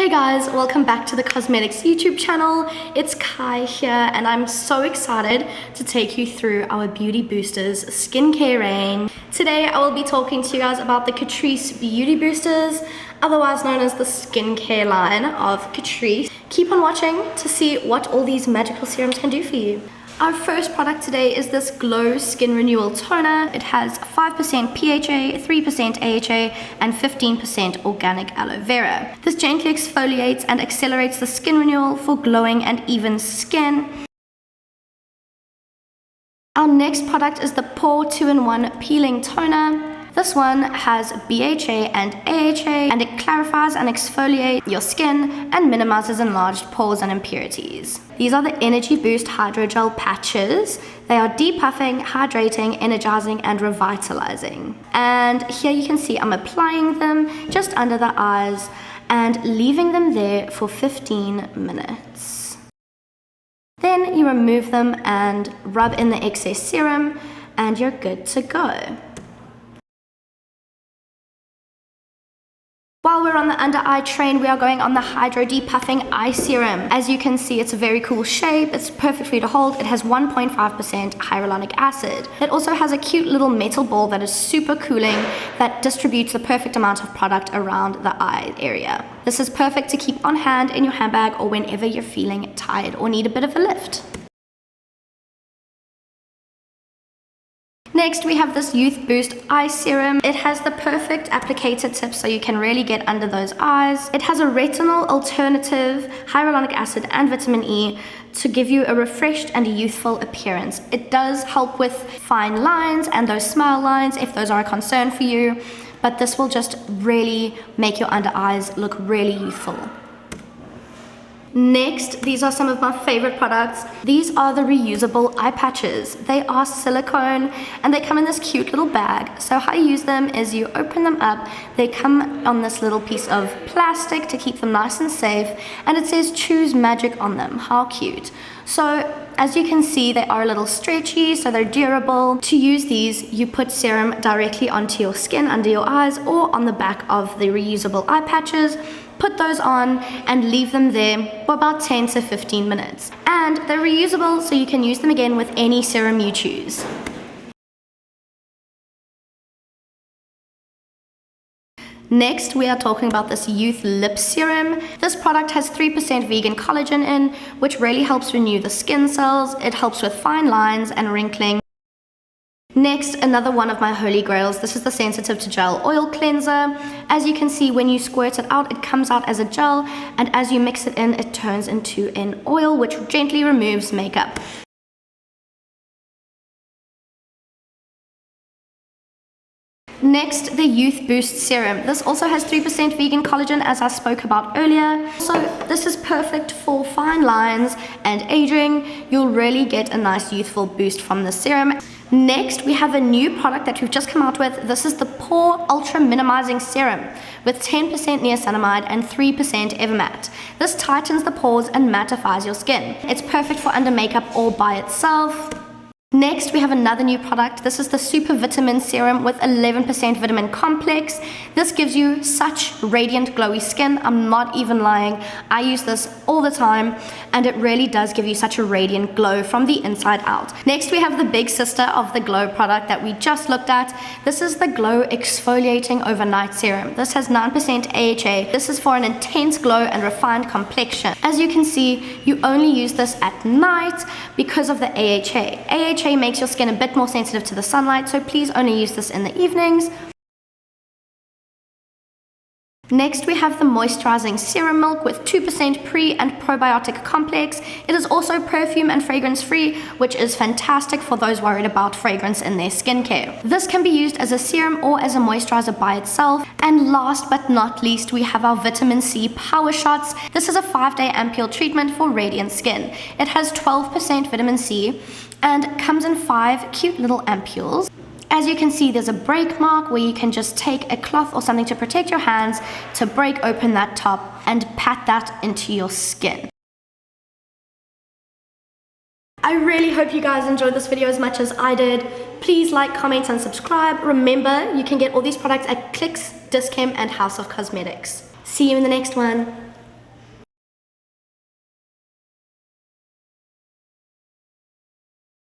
Hey guys, welcome back to the Cosmetix YouTube channel. It's Kai here and I'm so excited to take you through our Beauty Boosters skincare range. Today I will be talking to you guys about the Catrice Beauty Boosters, otherwise known as the skincare line of Catrice. Keep on watching to see what all these magical serums can do for you. Our first product today is this Glow Skin Renewal Toner. It has 5% PHA, 3% AHA, and 15% organic aloe vera. This gently exfoliates and accelerates the skin renewal for glowing and even skin. Our next product is the Pore 2-in-1 Peeling Toner. This one has BHA and AHA, and it clarifies and exfoliates your skin and minimizes enlarged pores and impurities. These are the Energy Boost Hydrogel patches. They are depuffing, hydrating, energizing, and revitalizing. And here you can see I'm applying them just under the eyes and leaving them there for 15 minutes. Then you remove them and rub in the excess serum and you're good to go. While we're on the under eye train, we are going on the Hydro Depuffing Eye Serum. As you can see, it's a very cool shape. It's perfect for you to hold. It has 1.5% hyaluronic acid. It also has a cute little metal ball that is super cooling that distributes the perfect amount of product around the eye area. This is perfect to keep on hand in your handbag or whenever you're feeling tired or need a bit of a lift. Next, we have this Youth Boost Eye Serum. It has the perfect applicator tip so you can really get under those eyes. It has a retinol alternative, hyaluronic acid, and vitamin E to give you a refreshed and youthful appearance. It does help with fine lines and those smile lines if those are a concern for you, but this will just really make your under eyes look really youthful. Next, these are some of my favorite products. These are the Reuseable Eye Patches. They are silicone and they come in this cute little bag. So how you use them is you open them up. They come on this little piece of plastic to keep them nice and safe, and it says choose magic on them. How cute. So as you can see, they are a little stretchy, so they're durable. To use these, you put serum directly onto your skin under your eyes or on the back of the Reusable Eye Patches. Put those on and leave them there for about 10 to 15 minutes. And they're reusable, so you can use them again with any serum you choose. Next, we are talking about this Youth Lip Serum. This product has 3% vegan collagen in, which really helps renew the skin cells. It helps with fine lines and wrinkling. Next, another one of my holy grails. This is the Sensitive to Gel Oil Cleanser. As you can see, when you squirt it out, it comes out as a gel, and as you mix it in, it turns into an oil, which gently removes makeup. Next, the Youth Boost Serum. This also has 3% vegan collagen, as I spoke about earlier. So this is perfect for fine lines and aging. You'll really get a nice youthful boost from the serum. Next, we have a new product that we've just come out with. This is the Pore Ultra Minimizing Serum with 10% niacinamide and 3% Evermatte. This tightens the pores and mattifies your skin. It's perfect for under makeup or by itself. Next, we have another new product. This is the Super Vitamin Serum with 11% vitamin complex. This gives you such radiant, glowy skin. I'm not even lying. I use this all the time, and it really does give you such a radiant glow from the inside out. Next, we have the big sister of the Glow product that we just looked at. This is the Glow Exfoliating Overnight Serum. This has 9% AHA. This is for an intense glow and refined complexion. As you can see, you only use this at night because of the AHA. AHA makes your skin a bit more sensitive to the sunlight, so please only use this in the evenings. Next, we have the Moisturizing Serum Milk with 2% pre- and probiotic complex. It is also perfume and fragrance free, which is fantastic for those worried about fragrance in their skincare. This can be used as a serum or as a moisturizer by itself. And last but not least, we have our Vitamin C Power Shots. This is a 5-day ampule treatment for radiant skin. It has 12% vitamin C and comes in 5 cute little ampules. As you can see, there's a break mark where you can just take a cloth or something to protect your hands to break open that top and pat that into your skin. I really hope you guys enjoyed this video as much as I did. Please like, comment, and subscribe. Remember, you can get all these products at Clicks, Dischem, and House of Cosmetics. See you in the next one.